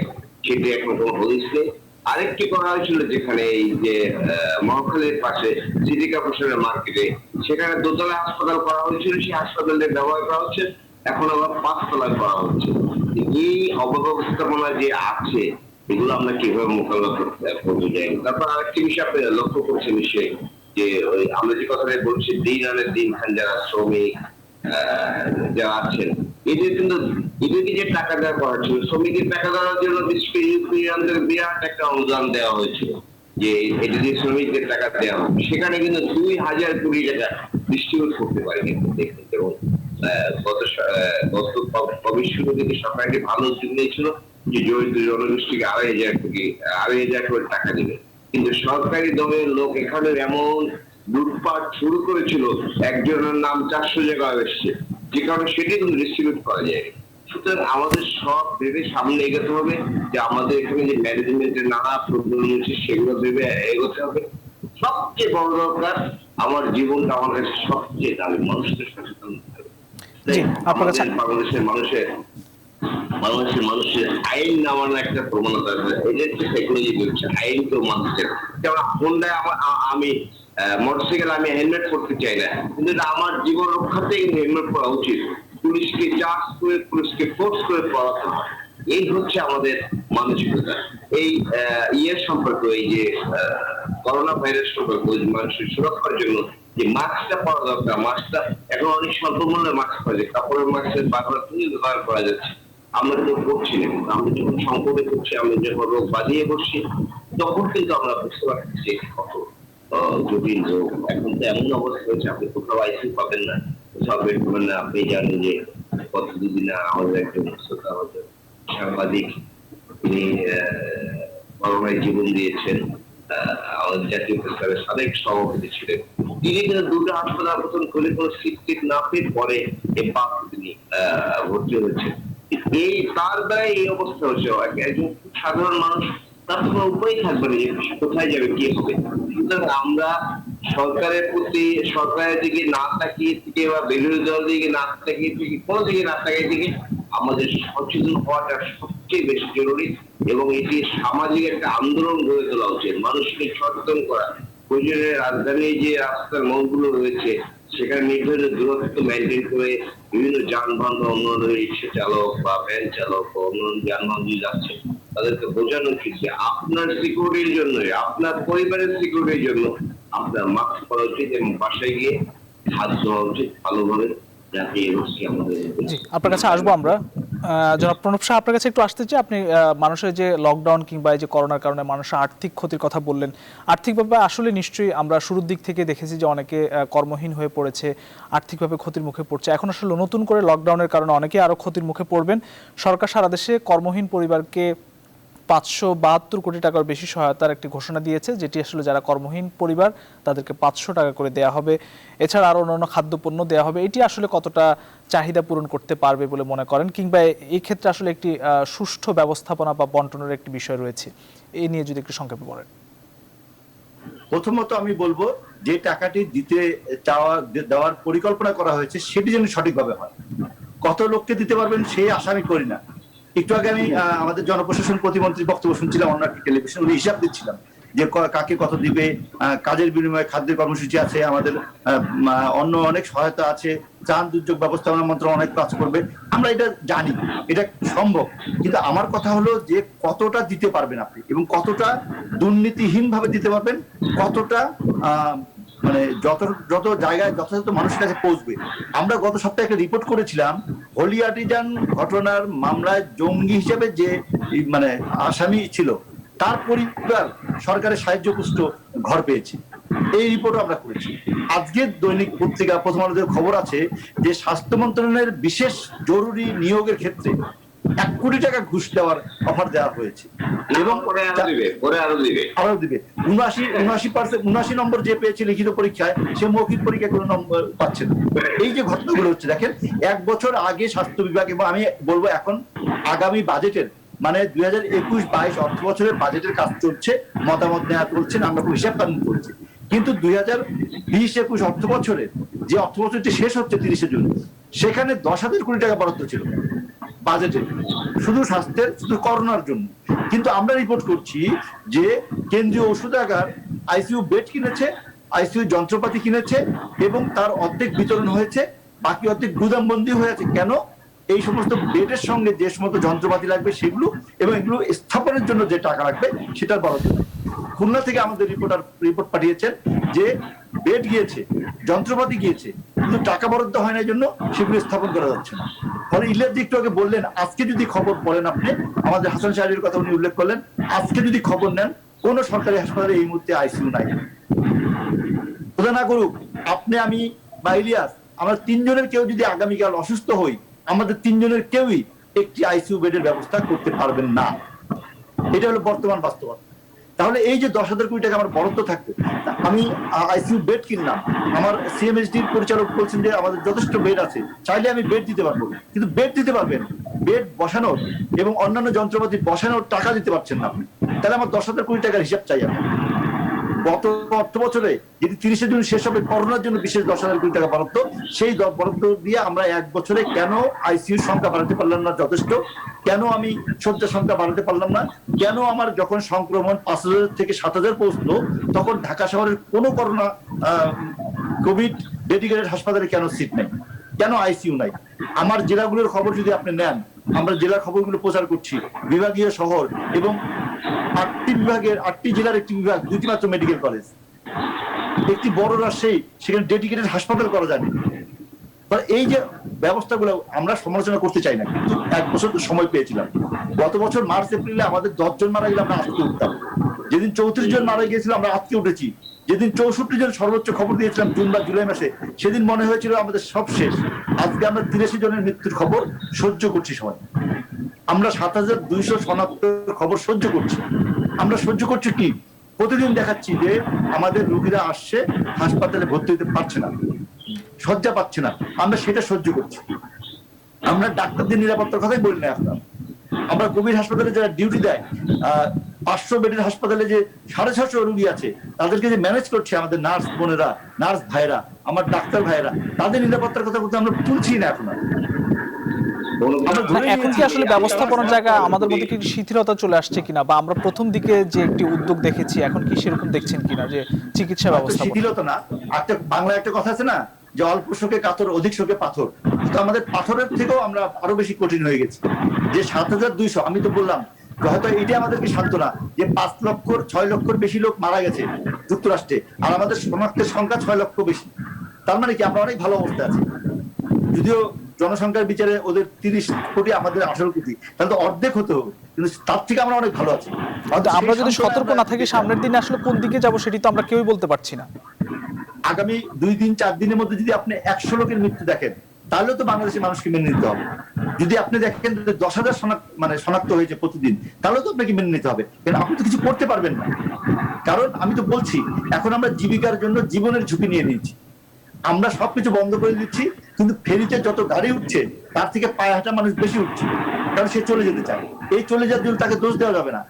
C: সেটি এখন কোনো হদিস নেই। আরেকটি করা হয়েছিল যেখানে এই যে মহাখালীর পাশে সিটি কর্পোরেশনের মার্কেটে, সেখানে দোতলা হাসপাতাল করা হয়েছিল, সেই হাসপাতালের ব্যবহার করা হচ্ছে, এখন আবার 5 তলায় করা হচ্ছে। এই অব্যবস্থাপনা যে আছে, এগুলো আমরা কিভাবে মোকাবিলা করতে যাই। তারপর আরেকটি বিষয় আপনি লক্ষ্য করছেন নিশ্চয়ই, যে ওই আমরা যে কথাটা বলছি দিন আনের দিন খান যারা শ্রমিক যারা আছেন, এদের কিন্তু এদেরকে যে টাকা দেওয়া করা হয়েছিল, শ্রমিকের টাকা দেওয়ার জন্য ইউনিয়নদের বিরাট একটা অনুদান দেওয়া হয়েছিল, যে এটা দিয়ে শ্রমিকদের টাকা দেওয়া হবে, সেখানে কিন্তু 2000 কোটি টাকা ডিস্ট্রিবিউট করতে পারে কিন্তু দেখুন। এবং গত ভবিষ্যৎ থেকে সরকার একটি ভালো উদ্যোগ নিয়েছিল যে জড়িত জনগোষ্ঠীকে 2,500 করে টাকা দেবে, কিন্তু সরকারি দলের লোক এখানে এমন লুটপাট শুরু করেছিল, একজনের নাম 400 জায়গায় এসছে, যে কারণে সেটি কিন্তু ডিস্ট্রিবিউট করা যায়। সুতরাং আমাদের সব ভেবে সামনে এগোতে হবে, যে আমাদের এখানে যে ম্যানেজমেন্টের নানা প্রবলেম রয়েছে সেগুলো ভেবে এগোতে হবে। সবচেয়ে বড় দরকার, আমার জীবনটা আমার কাছে সবচেয়ে দামি, মানুষদের সচেতন হতে হবে। বাংলাদেশের মানুষের আইন না মানার একটা প্রবণতা আছে, এটা হচ্ছে সাইকোলজি বলছে, আইন কেউ মানছে না। যেমন হোন্ডায় আমি মোটরসাইকেল আমি হেলমেট পরতে চাই না, কিন্তু এটা আমার জীবন রক্ষাতেই হেলমেট পরা উচিত। পুলিশকে চার্জ করে, পুলিশকে ফোর্স করে পড়াতে হয়। এই হচ্ছে আমাদের মানসিকতা। এই সম্পর্ক, এই যে করোনা ভাইরাস সম্পর্ক, মানুষের সুরক্ষার জন্য যে মাস্কটা পরা দরকার, মাস্কটা এখন অনেক স্বল্প মূল্যে মাস্ক পাওয়া যায়, কাপড়ের মাস্কের বারবার ব্যবহার করা যাচ্ছে, আমরা তো করছি না। কিন্তু আমরা যখন সংকটে করছি, আমরা যখন রোগ বাঁধিয়ে বসছি, তখন কিন্তু আমরা বুঝতে পারছি যে কত জটিল রোগ। এখন তো এমন অবস্থা হয়েছে, আপনি কোথাও আইসিইউ পাবেন না, কোথাও বেড পাবেন না। আপনি জানেন যে গত দুদিনে আমাদের একজন সাংবাদিক, তিনি করোনায় জীবন দিয়েছেন, আমাদের জাতীয় প্রেসক্লাবের সাবেক সভাপতি ছিলেন, তিনি কিন্তু দুটো হাসপাতাল প্রথম খুলে কোনো সিট না পেয়ে পরে তিনি ভর্তি হয়েছেন। এই তার দ্বারা এই অবস্থা হচ্ছে, একজন সাধারণ মানুষ তার কোনো উপায় থাকবে না যে কোথায় যাবে, কি হবে। সুতরাং আমরা সরকারের প্রতি, সরকারের দিকে না তাকিয়ে থেকে বা বিরোধী দল দিকে না তাকিয়ে থেকে, কোনো দিকে না তাকিয়ে থেকে আমাদের সচেতন হওয়াটা সবচেয়ে বেশি জরুরি। এবং এটি সামাজিক একটা আন্দোলন গড়ে তোলা উচিত, মানুষকে সচেতন করা প্রয়োজনে। রাজধানী যে রাস্তার মোড়গুলো রয়েছে, সেখানে নির্ধারিত দূরত্ব মেনটেন করে বিভিন্ন যানবাহন, অন্যান্য রিক্সা চালক বা ভ্যান চালক বা অন্যান্য যানবাহন দিয়ে যাচ্ছে, তাদেরকে বোঝানো উচিত যে আপনার সিকিউরিটির জন্য, আপনার পরিবারের সিকিউরিটির জন্য আপনার মাস্ক পরা উচিত এবং বাসায় গিয়ে হাত ধোয়া উচিত ভালোভাবে, যাতে এই রোগটি আমাদের।
A: জি, আপনার কাছে আসবো আমরা। জনাব প্রণব শাহ, আপনার কাছে একটু আসতে চাই। আপনি মানুষের যে লকডাউন কিংবা এই যে করোনার কারণে মানুষের আর্থিক ক্ষতির কথা বললেন। আর্থিকভাবে আসলে নিশ্চয়ই আমরা শুরুর দিক থেকে দেখেছি যে অনেকে কর্মহীন হয়ে পড়েছে, আর্থিকভাবে ক্ষতির মুখে পড়ছে। এখন আসলে নতুন করে লকডাউনের কারণে অনেকে আরও ক্ষতির মুখে পড়বেন। সরকার সারা দেশে কর্মহীন পরিবারকে 572 কোটি টাকার বেশি সহায়তার একটি ঘোষণা দিয়েছে, যেটি আসলে যারা কর্মহীন পরিবার তাদেরকে 500 টাকা করে দেওয়া হবে। এছাড়া আরও অন্যান্য খাদ্যপণ্য দেওয়া হবে। এটি আসলে কতটা চাহিদা পূরণ করতে পারবে বলে মনে করেন, কিংবা এই ক্ষেত্রে আসলে একটি সুষ্ঠু ব্যবস্থাপনা বা বন্টনের একটি বিষয় রয়েছে, এই নিয়ে যদি একটু সংক্ষেপে বলেন।
B: প্রথমত আমি বলবো, যে টাকাটি দেওয়ার পরিকল্পনা করা হয়েছে সেটি যেন সঠিকভাবে হয়। কত লোককে দিতে পারবেন সেই আশা আমি করি না। একটু আগে আমি আমাদের জনপ্রশাসন প্রতিমন্ত্রীর বক্তব্য শুনছিলাম অন্য একটি টেলিভিশন, উনি হিসাব দিচ্ছিলাম যে কাকে কত দিবে। কাজের বিনিময়ে খাদ্যের কর্মসূচি আছে, আমাদের অন্য অনেক সহায়তা আছে, ত্রাণ দুর্যোগ ব্যবস্থাপনা মন্ত্রণালয় অনেক কাজ করবে, আমরা এটা জানি, এটা সম্ভব। কিন্তু আমার কথা হলো যে কতটা দিতে পারবেন আপনি, এবং কতটা দুর্নীতিহীন ভাবে দিতে পারবেন, কতটা মানে যত জায়গায় যথাযথ মানুষের কাছে পৌঁছবে। আমরা গত সপ্তাহে একটা রিপোর্ট করেছিলাম, হোলি আর্টিজান ঘটনার মামলায় জঙ্গি হিসেবে যে মানে আসামি ছিল, তার পরিবার সরকারের সাহায্য পুষ্ট ঘর পেয়েছে। এই রিপোর্ট আমরা করেছি। আজকের দৈনিক পত্রিকা প্রথম আলোতে খবর আছে যে স্বাস্থ্য মন্ত্রণালয়ের বিশেষ জরুরি নিয়োগের ক্ষেত্রে 1 কোটি টাকা ঘুষ দেওয়ার অফার দেওয়া হয়েছে এবং আরো দিবে 79 নম্বর যে পেয়েছে লিখিত পরীক্ষায় সে মৌখিক পরীক্ষায় কোনো নম্বর পাচ্ছে না। এই যে ঘটনাগুলো হচ্ছে দেখেন, 1 বছর আগে স্বাস্থ্য বিভাগ, এবং আমি বলবো এখন আগামী বাজেটের মানে 2021-22 অর্থ বছরের বাজেটের কাজ চলছে, মতামত নেওয়া চলছেন, আমরা হিসাব কানুন করছি, কিন্তু 2020-21 অর্থ বছরের যে অর্থ বছরটি শেষ হচ্ছে 30শে জুন, সেখানে 10,000 কোটি টাকা বরাদ্দ ছিল বাজেটে শুধু স্বাস্থ্যের, শুধু করোনার জন্য। কিন্তু আমরা রিপোর্ট করছি যে কেন্দ্রীয় ওষুধাগার আইসিইউ বেড কিনেছে, আইসিইউ যন্ত্রপাতি কিনেছে এবং তার অর্ধেক বিতরণ হয়েছে, বাকি অর্ধেক গুদামবন্দি হয়ে আছে। কেন? এই সমস্ত বেডের সঙ্গে যে সমস্ত যন্ত্রপাতি লাগবে সেগুলো এবং এগুলো স্থাপনের জন্য যে টাকা লাগবে সেটার বরাদ্দ নেই। খুলনা থেকে আমাদের রিপোর্ট পাঠিয়েছেন যে বেড গিয়েছে, যন্ত্রপাতি গিয়েছে, কিন্তু টাকা বরাদ্দ হয় না, জন্য সেগুলো স্থাপন করা যাচ্ছে না। ফলে ইলিয়াস একটু আগে বললেন, আজকে যদি খবর পড়েন আপনি, আমাদের হাসান শাহরির কথা উনি উল্লেখ করলেন, আজকে যদি খবর নেন কোন সরকারি হাসপাতালে এই মুহূর্তে আইসিইউ নাই। খোদা না করুক আপনি, আমি বা ইলিয়াস, আমরা 3 জনের কেউ যদি আগামীকাল অসুস্থ হই, আমাদের 3 জনের কেউই একটি আইসিইউ বেডের ব্যবস্থা করতে পারবেন না। এটা হলো বর্তমান বাস্তবতা। তাহলে এই যে 10,000 কোটি টাকা আমার বরাদ্দ থাকবে, আমি আইসিইউ বেড কিনলাম, আমার সিএমএইচডির পরিচালক বলছেন যে আমাদের যথেষ্ট বেড আছে, চাইলে আমি বেড দিতে পারবো, কিন্তু বেড দিতে পারবেন, বেড বসানোর এবং অন্যান্য যন্ত্রপাতি বসানোর টাকা দিতে পারছেন না আপনি, তাহলে আমার 10,000 কোটি টাকার হিসাব চাই আমি। গত অর্থ বছরে যদি 30শে জুন শেষ হবে, করোনার জন্য বিশেষ 10,000 কোটি টাকা বরাদ্দ, সেই বরাদ্দ দিয়ে আমরা 1 বছরে কেন আইসিইউর সংখ্যা বাড়াতে পারলাম না যথেষ্ট, কেন আমি শয্যার সংখ্যা বাড়াতে পারলাম না, কেন আমার যখন সংক্রমণ 5,000 থেকে 7,000 পৌঁছলো তখন ঢাকা শহরের কোনো করোনা কোভিড ডেডিকেটেড হাসপাতালে কেন সিট নেই, কেন আইসিইউ নাই। আমার জেলাগুলোর খবর যদি আপনি নেন, আমরা জেলার খবরগুলো প্রচার করছি, বিভাগীয় শহর এবং 8টি বিভাগের 8টি জেলার একটি বিভাগ, 2টি মাত্র মেডিকেল কলেজ, একটি বড় রাজশাহী, সেখানে ডেডিকেটেড হাসপাতাল করা যায়নি। এই যে ব্যবস্থাগুলো আমরা সমালোচনা করতে চাই না, কিন্তু 1 বছর তো সময় পেয়েছিলাম। গত বছর মার্চ এপ্রিলে আমাদের 10 জন মারা গেলে আমরা আজকে উঠতাম, যেদিন 34 জন মারা গিয়েছিল আমরা আজকে উঠেছি, যেদিন 64 জন সর্বোচ্চ খবর দিয়েছিলাম জুন বা জুলাই মাসে, সেদিন মনে হয়েছিল আমাদের সব শেষ। আজকে আমরা 83 জনের মৃত্যুর খবর সহ্য করছি সবাই, আমরা 7,200 শনাক্তের খবর সহ্য করছি। আমরা সহ্য করছি কি? প্রতিদিন দেখাচ্ছি যে আমাদের রোগীরা আসছে, হাসপাতালে ভর্তি হতে পারছে না, শয্যা পাচ্ছে না, আমরা সেটা সহ্য করছি। আমরা ডাক্তারদের নিরাপত্তার কথাই বলি না এখন। আমরা কোভিড হাসপাতালে যারা ডিউটি দেয়, 500 বেডের হাসপাতালে যে 650 রোগী আছে, তাদেরকে যে ম্যানেজ করছে আমাদের নার্স বোনেরা, নার্স ভাইরা, আমার ডাক্তার ভাইরা, তাদের নিরাপত্তার কথা বলতে আমরা তুলছি না এখন।
A: এখন কি আসলে ব্যবস্থাপনার জায়গা আমাদের মধ্যে কি শিথিলতা চলে আসছে কিনা, বা আমরা প্রথম দিকে যে একটি উদ্যোগ দেখেছি এখন কি সেরকম দেখছেন কিনা যে চিকিৎসা ব্যবস্থা?
B: শিথিলতা না, বাংলা একটা কথা আছে না যে অল্প শোকে কাতর, অধিক শোকে পাথর। কিন্তু আমাদের পাথরের থেকেও আমরা আরো বেশি কঠিন হয়ে গেছি। যে 7,200, আমি তো বললাম হয়তো এটা আমাদেরকে সান্ত্বনা যে 6 লক্ষর বেশি লোক মারা গেছে যুক্তরাষ্ট্রে, আর আমাদের শনাক্তের সংখ্যা 6 লক্ষ বেশি। তার মানে কি আমরা অনেক ভালো অবস্থায় আছি। যদিও জনসংখ্যার বিচারে ওদের 30 কোটি, আমাদের 18 কোটি, তাহলে তো অর্ধেক হতে হবে, কিন্তু তার থেকে আমরা অনেক ভালো আছি।
A: আমরা যদি সতর্ক না থাকি সামনের দিনে আসলে কোন দিকে যাব সেটি তো আমরা কেউই বলতে পারছি না।
B: আগামী 2 দিন 4 দিনের মধ্যে যদি আপনি 100 লোকের মৃত্যু দেখেন, তাহলে তো বাংলাদেশের মানুষকে মেনে নিতে হবে। যদি আপনি দেখেন 10,000 শনাক্ত হয়েছে প্রতিদিন, তাহলে তো আপনাকে মেনে নিতে হবে, কারণ আপনি তো কিছু করতে পারবেন না। কারণ আমি তো বলছি এখন আমরা জীবিকার জন্য জীবনের ঝুঁকি নিয়ে নিয়েছি, আমরা সবকিছু বন্ধ করে দিচ্ছি, কিন্তু ফেরিতে যত গাড়ি উঠছে তার থেকে পায়ে হাঁটা মানুষ বেশি উঠছে, কারণ সে চলে যেতে চায়। এই চলে যাওয়ার জন্য তাকে দোষ দেওয়া যাবে না,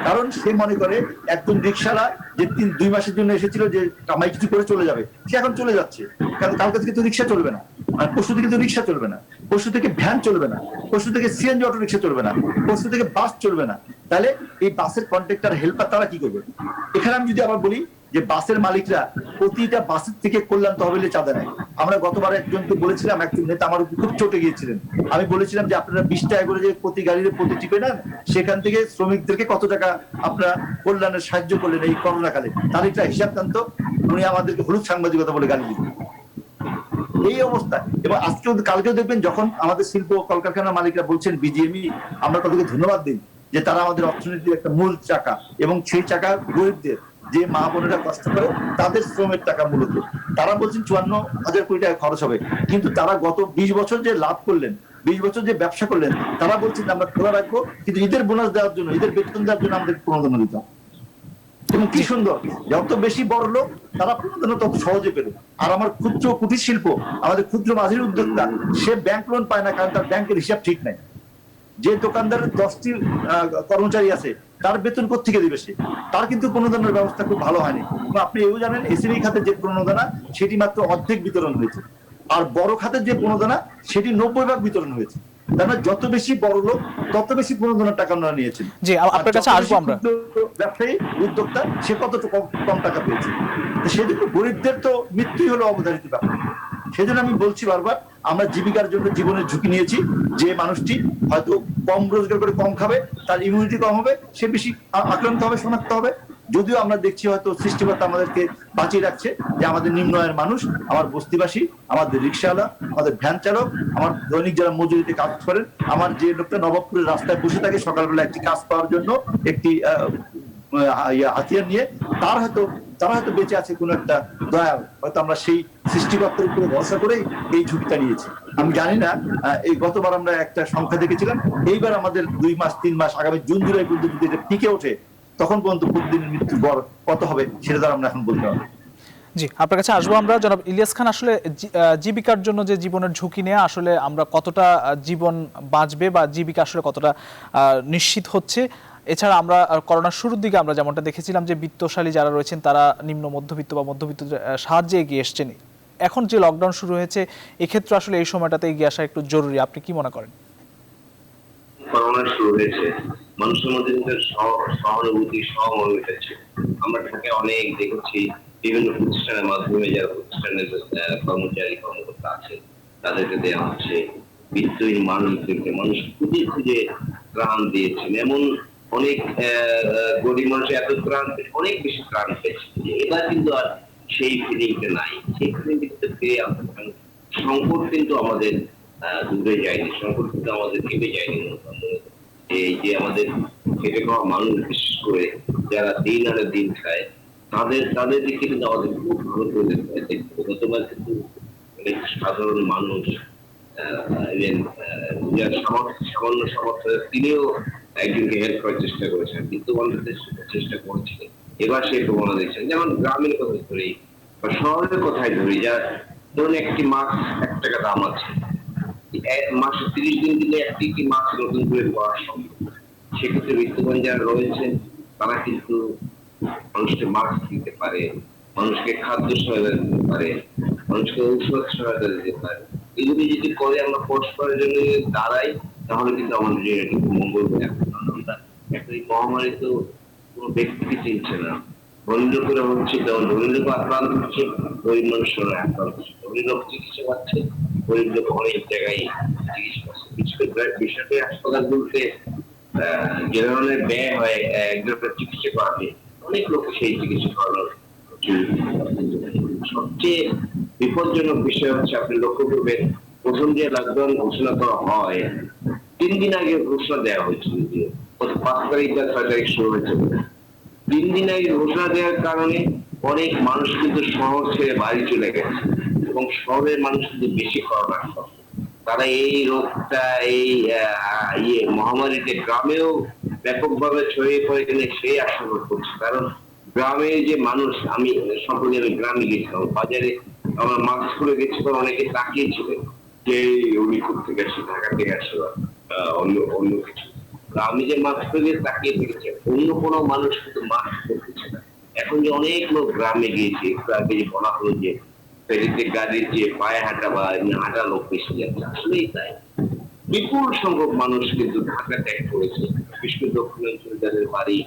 B: কারণ সে মনে করে একজন রিক্সাওয়ালা যে 2 মাসের জন্য এসেছিল যে কামাই কিছু করে চলে যাবে, সে এখন চলে যাচ্ছে, কারণ কালকে থেকে তো রিক্সা চলবে না, আর পরশু থেকে তো রিক্সা চলবে না, পরশু থেকে ভ্যান চলবে না, পরশু থেকে সিএনজি অটো রিক্সা চলবে না, পরশু থেকে বাস চলবে না। তাহলে এই বাসের কন্ট্রাক্টর হেল্পার তারা কি করবে? এখানে আমি যদি আবার বলি যে বাসের মালিকরা প্রতিটা বাসের থেকে কল্যাণ তহবিলে চাঁদা নেয়। আমরা গতবার একজনকে বলেছিলাম, একজন নেতা আমার উপর খুব চটে গিয়েছিলেন, আমি বলেছিলাম যে আপনারা 20 টাকা করে যে প্রতি গাড়িতে প্রতি টিপে নেন, সেখান থেকে শ্রমিকদেরকে কত টাকা আপনারা কল্যাণের সাহায্য করলেন এই করোনা কালে, তার একটা হিসাব জানত। উনি আমাদেরকে হলুদ সাংবাদিকতা বলে গালি দিতেন। এই অবস্থা। এবং আজকেও কালকেও দেখবেন যখন আমাদের শিল্প কলকারখানার মালিকরা বলছেন বিজিএমই, আমরা তাদেরকে ধন্যবাদ দিই যে তারা আমাদের অর্থনীতির একটা মূল চাকা, এবং সেই চাকা গরিবদের, যে মা বোনেরা কষ্ট করে তাদের শ্রমের টাকা মূলত। তারা বলছেন 54,000 কোটি টাকা খরচ হবে, কিন্তু তারা গত 20 বছর যে লাভ করলেন, 20 বছর যে ব্যবসা করলেন তারা বলছেন যে আমরা খোলা রাখবো, কিন্তু ঈদের বোনাস দেওয়ার জন্য, ঈদের বেতন দেওয়ার জন্য আমাদের প্রণোদনা দিতাম। এবং কি সুন্দর, যত বেশি বড় লোক তারা প্রণোদনা তত সহজে পেল। আর আমার ক্ষুদ্র কুটির শিল্প, আমাদের ক্ষুদ্র মাঝারি উদ্যোক্তা, সে ব্যাংক লোন পায় না, কারণ তার ব্যাংকের হিসাব ঠিক নাই। যে দোকানদারের 10টি কর্মচারী আছে, তার বেতন কোত্থেকে দিবে সে? তার কিন্তু প্রণোদনার ব্যবস্থা খুব ভালো হয়নি। আপনি এও জানেন এসএমই খাতে যে প্রণোদনা সেটি মাত্র অর্ধেক বিতরণ হয়েছে, আর বড় খাতের যে প্রণোদনা সেটি 90% বিতরণ হয়েছে। তার মানে যত বেশি বড় লোক তত বেশি প্রণোদনার টাকা ওনারা নিয়েছেন।
A: জি, আপনার কাছে আসবো আমরা।
B: ব্যবসায়ী উদ্যোক্তা সে কত কম টাকা পেয়েছে। সেজন্য গরিবদের তো মৃত্যুই হলো অবধারিত ব্যাপার। সেজন্য আমি বলছি বারবার, আমরা জীবিকার জন্য জীবনের ঝুঁকি নিয়েছি। যে মানুষটি হয়তো কম রোজগার করে কম খাবে, তার ইমিউনিটি কম হবে, সে বেশি আক্রান্ত হবে, শনাক্ত হবে। যদিও আমরা দেখছি হয়তো সৃষ্টিকর্তা আমাদেরকে বাঁচিয়ে রাখছে, যে আমাদের নিম্ন আয়ের মানুষ, আমার বস্তিবাসী, আমাদের রিক্সাওয়ালা, আমাদের ভ্যান চালক, আমার দৈনিক যারা মজুরিতে কাজ করেন, আমার যে লোকটা নবাবপুরের রাস্তায় বসে থাকে সকালবেলা একটি কাজ পাওয়ার জন্য একটি হাতিয়ার নিয়ে, তারা হয়তো বেঁচে আছে কোনো একটা দয়াল। হয়তো আমরা সেই সৃষ্টিকর্তার উপরে ভরসা করেই এই ঝুঁকিটা নিয়েছি। আমি জানি না, এই গতবার আমরা একটা সংখ্যা দেখেছিলাম, এইবার আমাদের 2 মাস 3 মাস আগামী জুন জুলাই পর্যন্ত যদি এটা টিকে ওঠে, তখন পর্যন্ত প্রতিদিনের মৃত্যুর গড় কত হবে সেটা দ্বারা আমরা এখন বলতে পারবো।
A: জি, আপনার কাছে আসবো আমরা। জনাব ইলিয়াস খান, আসলে জীবিকার জন্য যে জীবনের ঝুঁকি নিয়ে আসলে আমরা কতটা জীবন বাঁচবে বা জীবিকা আসলে কতটা নিশ্চিত হচ্ছে, এছাড়া আমরা করোনার শুরুর দিকে আমরা যেমনটা দেখেছিলাম যে বিত্তশালী যারা রয়েছেন তারা নিম্ন মধ্যবিত্ত বা মধ্যবিত্ত সাহায্যে এগিয়ে এসছেন। এখন যে লকডাউন শুরু হয়েছে এক্ষেত্রে আসলে এই সময়টাতে এগিয়ে আসা একটু জরুরি, আপনি কি মনে করেন?
C: করোনা শুরু হয়েছে, মানুষের মধ্যে সহানুভূতি সহমর্মিতা ছিল। আমরা ঢাকায় অনেক দেখেছি বিভিন্ন প্রতিষ্ঠানের মাধ্যমে যারা প্রতিষ্ঠানের কর্মচারী কর্মকর্তা আছে তাদেরকে দেওয়া হচ্ছে, বিত্তহীন মানুষদেরকে মানুষ খুঁজে খুঁজে ত্রাণ দিয়েছেন। এমন অনেক গরিব মানুষ এত ত্রাণ অনেক বেশি ত্রাণ পেয়েছে। এবার কিন্তু আর সেই ফিলিংটা নাই, সেই ফিলিংটা ফিরে আসতে পারেন। সংকট কিন্তু আমাদের দূরে যায়নি, সংকট কিন্তু আমাদের কেটে যায়নি। এই যে আমাদের খেটে খাওয়া মানুষ, বিশেষ করে যারা দিন আনে দিন খায়, তাদের দিকে কিন্তু আমাদের খুব ভালো করে দেখতে। গতবার কিন্তু অনেক সাধারণ মানুষ যার সামান্য সামর্থ্য তিনিও একজনকে হেল্প করার চেষ্টা করেছেন, বিত্তবানদের চেষ্টা করেছিলেন। এবার সেই প্রবণতা দিচ্ছেন। যেমন গ্রামের কথা ধরি বা শহরের কথাই ধরি, যা ধরুন একটি মাছ 1 টাকা দাম আছে, মাসে 30 দিন দিলে একটি মাছ নতুন করে পাওয়া সম্ভব। সেক্ষেত্রে বিত্তবান যারা রয়েছেন তারা কিন্তু মানুষকে মাছ দিতে পারে, মানুষকে খাদ্য সহায়তা দিতে পারে, মানুষকে ঔষধ সহায়তা দিতে পারে। এগুলি যদি করে আমরা পরস্পরের জন্য দাঁড়াই, তাহলে কিন্তু আমাদের জন্য কিন্তু মঙ্গল হয়ে একটা এই মহামারী তো কোনো ব্যক্তিকে চিনছে না। ধনী লোকেরা হচ্ছে, যেমন ধনী লোক আক্রান্ত হচ্ছে, গরিব মানুষরা আক্রান্ত হচ্ছে। ধনী লোক চিকিৎসা পাচ্ছে, গরিব লোক অনেক জায়গায় চিকিৎসা পাচ্ছে। বিশেষ করে বেসরকারি হাসপাতালগুলোতে যে ধরনের ব্যয় হয় একজনের চিকিৎসা করাতে, অনেক লোক সেই চিকিৎসা করানোর। সবচেয়ে বিপজ্জনক বিষয় হচ্ছে, আপনি লক্ষ্য করবেন, প্রথম যে লকডাউন ঘোষণা করা হয় 3 দিন আগে ঘোষণা দেওয়া হয়েছিল যে 5 তারিখ বা 6 তারিখ শুরু হয়েছে। 3 দিন আগে ঘোষণা দেওয়ার কারণে অনেক মানুষ কিন্তু শহর ছেড়ে বাড়ি চলে গেছে, এবং শহরের মানুষ কিন্তু বেশি করোনা, তারা এই রোগটা এই মহামারীতে গ্রামেও ব্যাপকভাবে ছড়িয়ে পড়ে গেলে সেই আশঙ্কা করছে। কারণ গ্রামে যে মানুষ, আমি সম্প্রতি গ্রামে গেছিলাম, বাজারে আমার মাস্ক করে গেছিল, অনেকে তাকিয়েছিলেন যে উনি থেকে আসছে, ঢাকা থেকে আসছে অন্য কিছু। আমি যে মাস্ক করে তাকিয়ে থেকেছি, অন্য কোনো মানুষ কিন্তু মাস্ক করতেছে না। এখন যে অনেক লোক গ্রামে গিয়েছে, একটু আগে যে বলা হলো যে ফেরিতে গাড়ির যে পায়ে হাঁটা বা হাঁটা লোক বেশি যাচ্ছে, আসলেই তাই। বিপুল সংখ্যক মানুষ কিন্তু ঢাকা ত্যাগ করেছে, বিশেষ করে দক্ষিণাঞ্চলে যাদের বাড়ি,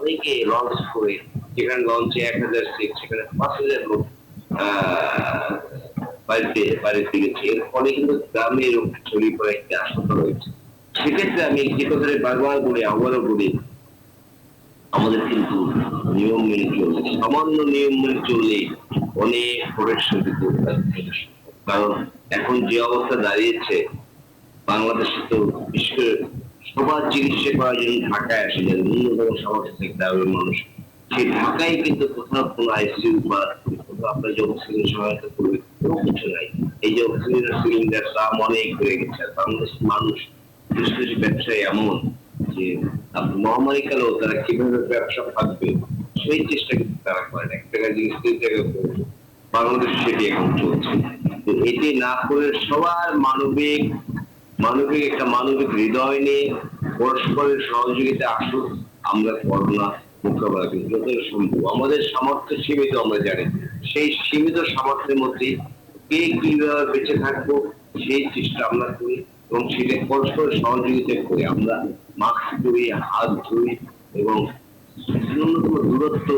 C: অনেকে লঞ্চ করে, যেখানে লঞ্চে 1000 সিট, সেখানে 5000 লোক বাড়িতে গেছে। এর ফলে কিন্তু গ্রামে রোগ ছড়িয়ে পড়ে একটা আশঙ্কা রয়েছে। সেক্ষেত্রে আমি যে কথাটা বারবার বলি, আবারও বলি, আমাদের কিন্তু নিয়ম মেনে চলবে, সামান্য নিয়ম মেনে চললে অনেক প্রোটেকশন দিতে পারে। কারণ এখন যে অবস্থা দাঁড়িয়েছে, বাংলাদেশে তো বিশেষ করে সবার চিকিৎসা করার জন্য ঢাকায় আসে, যাদের ন্যূনতম সামর্থ্য থেকে গ্রামের মানুষ, সেই ঢাকায় কিন্তু কোথাও কোনো আইসিইউ বা কোথাও আপনার যে অক্সিজেন সহায়তা করবে কোনো কিছু নাই। এই যে অক্সিজেন সিলিন্ডার দাম অনেক বেড়ে গেছে। বাংলাদেশের মানুষ, বিশেষ কিছু ব্যবসায়ী এমন যে মহামারীকালেও তারা কিভাবে ব্যবসা থাকবে সেই চেষ্টা কিন্তু তারা করেন। এক টাকা জিনিস 3 টাকা করে বাংলাদেশ সেটি এখন চলছে। তো এটি না করে সবার মানবিক একটা মানবিক হৃদয় নিয়ে পরস্পরের সহযোগিতা আসুক, আমরা করোনা মোকাবেলা করি যতটা সম্ভব। আমাদের সামর্থ্য সীমিত, আমরা জানি। সেই সীমিত সামর্থ্যের মধ্যে কে কিভাবে বেঁচে থাকবো সেই চেষ্টা আমরা করি এবং সেটা পরস্পর সহযোগিতা করি। আমরা মাস্ক ধুই, হাত ধুই এবং ন্যূনতম দূরত্ব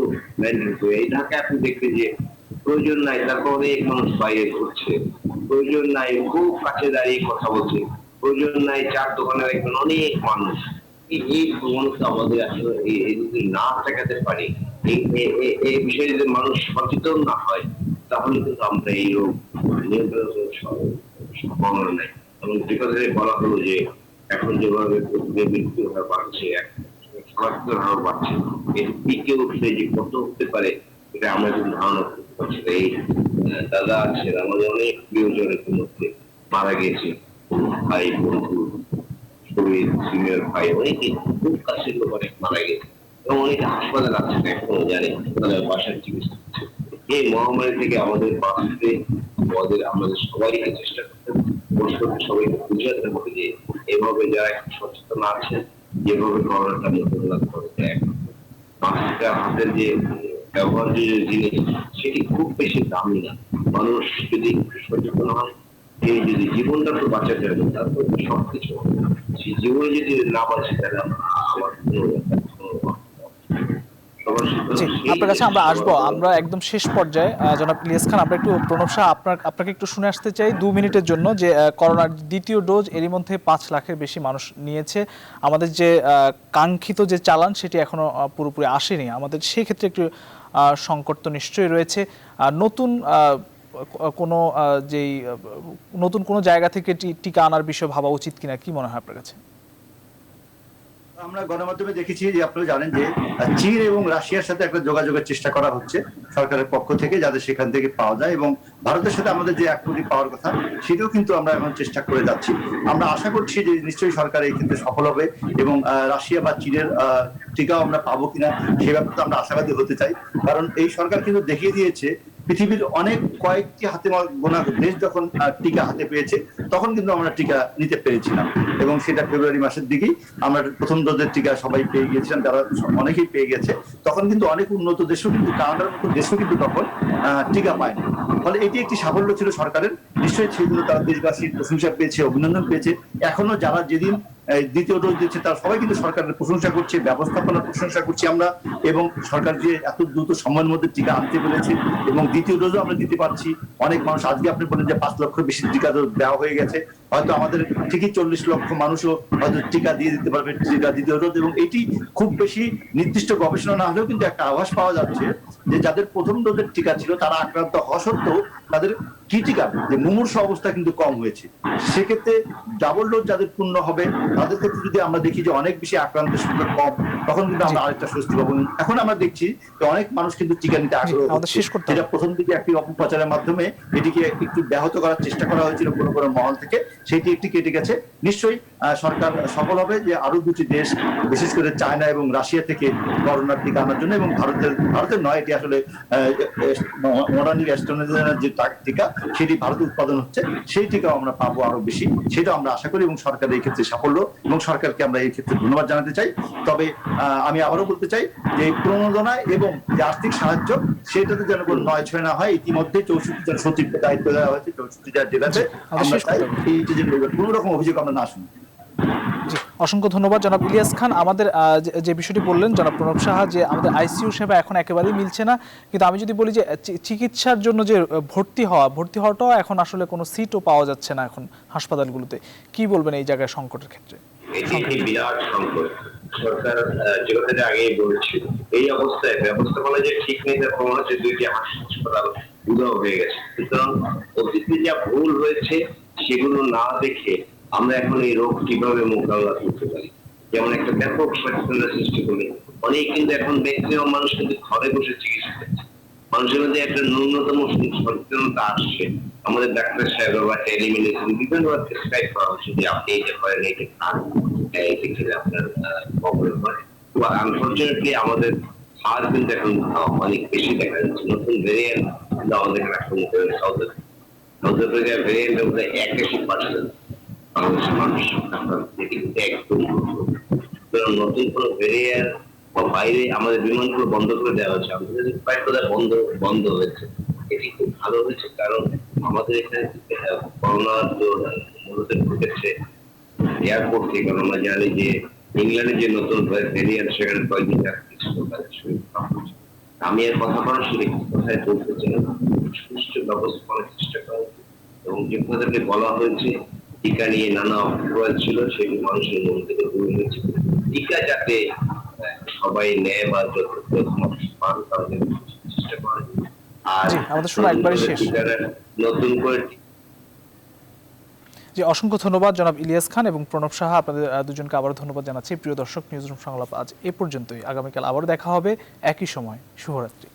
C: মেনটেন করি। এই ঢাকায় আপনি দেখবেন যে প্রয়োজন নাই তারপর অনেক মানুষ বাইরে ঘুরছে, প্রয়োজন নাই খুব কাছে দাঁড়িয়ে কথা বলছে, প্রয়োজন নাই চার দোকানের একজন অনেক মানুষ। এই প্রবণতা আমাদের আসলে যদি না ঠেকাতে পারি, এই বিষয়ে যদি মানুষ সচেতন না হয়, তাহলে কিন্তু আমরা এই রোগ নিয়ন্ত্রণ সম্ভাবনা নাই। এবং যে কথা বলা হলো যে এখন যেভাবে মৃত্যুর হার বাড়ছে, শনাক্তের হার বাড়ছে, এর পিকে উঠলে যে কত হতে পারে এটা আমরা কিন্তু ধারণা করতে পারছি। এই দাদা আছেন আমাদের অনেক প্রিয়জনের মধ্যে মারা গেছে, ভাই বন্ধু শরীর সিনিয়র ভাই অনেকে খুব কাছের লোক অনেক মারা গেছে এবং অনেকে হাসপাতাল আছে এখনো জানে তাদের বাসার চিকিৎসা হচ্ছে। এই মহামারী থেকে আমাদের বাঁচতে আমাদের সবাইকে চেষ্টা করতে হবে, সবাইকে বুঝাতে হবে যে এভাবে যারা একটু সচেতন আছে যেভাবে করোনাটা মোকাবিলা করে যায়। মাস্কটা হাতের যে ব্যবহার যে জিনিস সেটি খুব বেশি দামি না। মানুষ যদি একটু সচেতন হয়, এই যদি জীবনটা তো বাঁচাতে হবে তারপর সবকিছু সেই জীবনে যদি না বাঁচে তাহলে আমার
A: জি, আপনার কাছে আমরা আসবো। আমরা একদম শেষ পর্যায়ে জনাব ইলিয়াস খান, আমরা একটু প্রণব শাহ আপনাকে একটু শুনে আসতে চাই 2 মিনিটের জন্য যে করোনার দ্বিতীয় ডোজ এরই মধ্যে 5 লাখের বেশি মানুষ নিয়েছে। আমাদের যে কাঙ্ক্ষিত যে চালান সেটি এখনো পুরোপুরি আসেনি। আমাদের সেই ক্ষেত্রে একটু সংকট তো নিশ্চয়ই রয়েছে। নতুন কোনো জায়গা থেকে টিকা আনার বিষয় ভাবা উচিত কিনা, কি মনে হয় আপনার কাছে?
B: আমরা গণমাধ্যমে দেখেছি যে আপনারা জানেন যে চীন এবং রাশিয়ার সাথে একটা যোগাযোগের চেষ্টা করা হচ্ছে সরকারের পক্ষ থেকে, যাতে সেখান থেকে পাওয়া যায়। এবং ভারতের সাথে আমাদের যে 1 কোটি পাওয়ার কথা সেটাও কিন্তু আমরা এখন চেষ্টা করে যাচ্ছি। আমরা আশা করছি যে নিশ্চয়ই সরকার এই ক্ষেত্রে সফল হবে এবং রাশিয়া বা চীনের টিকাও আমরা পাবো কিনা সে ব্যাপারে আমরা আশাবাদী হতে চাই। কারণ এই সরকার কিন্তু দেখিয়ে দিয়েছে পৃথিবীর অনেক কয়েকটি হাতে গোনা দেশ যখন টিকা হাতে পেয়েছে তখন কিন্তু আমরা টিকা নিতে পেরেছিলাম এবং সেটা ফেব্রুয়ারি মাসের দিকেই আমরা প্রথম ডোজের টিকা সবাই পেয়ে গিয়েছিলাম, যারা অনেকেই পেয়ে গেছে। তখন কিন্তু অনেক উন্নত দেশও কিন্তু কানাডার মতো দেশও কিন্তু তখন টিকা পায়নি। ফলে এটি একটি সাফল্য ছিল সরকারের। নিশ্চয়ই সেগুলো তারা দেশবাসীর প্রশংসা পেয়েছে, অভিনন্দন পেয়েছে। এখনো যারা যেদিন দ্বিতীয় ডোজ দিচ্ছে তারা সবাই কিন্তু সরকারের প্রশংসা করছে, ব্যবস্থাপনার প্রশংসা করছি আমরা। এবং সরকার যে এত দ্রুত সময়ের মধ্যে টিকা আনতে পেরেছে এবং দ্বিতীয় ডোজও আমরা দিতে পারছি। অনেক মানুষ আজকে আপনি বলেন যে 5 লক্ষ বেশি টিকা ডোজ দেওয়া হয়ে গেছে, হয়তো আমাদের ঠিকই 40 লক্ষ মানুষও হয়তো টিকা দিয়ে দিতে পারবে টিকা দ্বিতীয় ডোজ। এবং এটি খুব বেশি নির্দিষ্ট গবেষণা না হলেও কিন্তু একটা আভাস পাওয়া যাচ্ছে যে যাদের প্রথম ডোজের টিকা ছিল তারা আক্রান্ত হওয়া সত্ত্বেও তাদের ক্রিটিক্যাল যে মুমূর্ষু অবস্থা কিন্তু কম হয়েছে। সেক্ষেত্রে ডাবল ডোজ যাদের পূর্ণ হবে তাদের ক্ষেত্রে যদি আমরা দেখি যে অনেক বেশি আক্রান্তের সংখ্যা কম, তখন কিন্তু আমরা আরেকটা স্বস্তি পাবো। এখন আমরা দেখছি যে অনেক মানুষ কিন্তু টিকা নিতে আগ্রহ হচ্ছে, যেটা প্রথম দিকে একটি অপপ্রচারের মাধ্যমে এটিকে একটু ব্যাহত করার চেষ্টা করা হয়েছিল কোনো কোনো মহল থেকে, সেটি একটি কেটে গেছে। নিশ্চয়ই সরকার সফল হবে যে আরো 2টি দেশ বিশেষ করে চায়না এবং রাশিয়া থেকে করোনার টিকা আনার জন্য, এবং ভারতের নয়, এটি আসলে মডার্নিক অ্যাস্ট্রাজেনেকার যে টিকা সেটি ভারতে উৎপাদন হচ্ছে, সেই টিকাও আমরা পাবো আরো বেশি, সেটা আমরা আশা করি। এবং সরকার এই ক্ষেত্রে সাফল্য এবং সরকারকে আমরা এই ক্ষেত্রে ধন্যবাদ জানাতে চাই। তবে আমি আবারও বলতে চাই যে প্রণোদনা এবং যে আর্থিক সাহায্য সেটাতে যেন কোনো 9-6 না হয়। ইতিমধ্যে 64 জন সচিবকে দায়িত্ব দেওয়া হয়েছে 64টা জেলাতে। আমরা চাই এই যে কোনো রকম অভিযোগ আমরা না শুনি।
A: জি, অসংখ্য ধন্যবাদ জনাব ইলিয়াস খান। আমাদের যে বিষয়টি বললেন জনাব প্রণব সাহা যে আমাদের আইসিইউ সেবা এখন একেবারেই মিলছে না, কিন্তু আমি যদি বলি যে চিকিৎসার জন্য যে ভর্তি হওয়াটাও এখন আসলে কোনো সিটও পাওয়া যাচ্ছে না এখন হাসপাতালগুলোতে, কি বলবেন এই জায়গায় সংকটের ক্ষেত্রে?
C: এটি বিরাট সংকট। সরকার যে কথাটা আগেই বলেছিল, এই অবস্থায় ব্যবস্থাপনা যে ঠিক নেই তার প্রমাণ হচ্ছে 2টি হাসপাতাল উধাও হয়ে গেছে। সুতরাং অতীতে যা ভুল হয়েছে সেগুলো না দেখে আমরা এখন এই রোগ কিভাবে মোকাবিলা করতে পারি, যেমন একটা ব্যাপক সচেতনতা সৃষ্টি করলে অনেক কিন্তু এখন ম্যাক্সিমাম মানুষ কিন্তু ঘরে বসে চিকিৎসা করছে। মানুষের মধ্যে একটা ন্যূনতম সচেতনতা আসছে। আমাদের ডাক্তার সাহেব বা টেলিমেডিসিন বিভিন্ন প্রেসক্রাইব করা হচ্ছে যে আপনি এটা করেন, এটা খান, এটা খেলে আপনার প্রবলেম হয়। তো আনফরচুনেটলি আমাদের হার কিন্তু এখন অনেক বেশি দেখা যাচ্ছে। নতুন ভেরিয়েন্ট আমাদেরকে আক্রমণ করে সাউথ আফ্রিকার ভেরিয়েন্টের মধ্যে 81% বাংলাদেশের মানুষ আপনার এটি কিন্তু একদম সুতরাং নতুন কোনো ভেরিয়েন্ট বা বাইরে আমাদের বিমানগুলো বন্ধ করে দেওয়া হচ্ছে, আন্তর্জাতিক ফ্লাইট বোধহয় বন্ধ হয়েছে। এটি খুব ভালো হয়েছে, কারণ আমাদের এখানে করোনা মূলত ঢুকেছে এয়ারপোর্ট থেকে। কারণ আমরা জানি যে ইংল্যান্ডে যে নতুন ভেরিয়েন্ট সেখানে কয়েকদিন আমি এর কথা সরাসরি কোথায় বলতে চাই, সুষ্ঠু ব্যবস্থা করার চেষ্টা করা উচিত। এবং যে কথাটি বলা হয়েছে টিকা নিয়ে নানা অপপ্রয়াস ছিল, সেটি মানুষের মন থেকে দূর হয়েছে। টিকা যাতে সবাই নেয় বা যত মানুষ পান তাদের চেষ্টা করা। আর
A: জি, আমাদের সময় একবারই শেষ।
C: নতুন করে
A: জি, অসংখ্য ধন্যবাদ জনাব ইলিয়াস খান এবং প্রণব সাহা, আপনাদের দুজনকে আবারও ধন্যবাদ জানাচ্ছি। প্রিয় দর্শক, নিউজরুম সংলাপ আজ এ পর্যন্তই। আগামীকাল আবারও দেখা হবে একই সময়। শুভরাত্রি।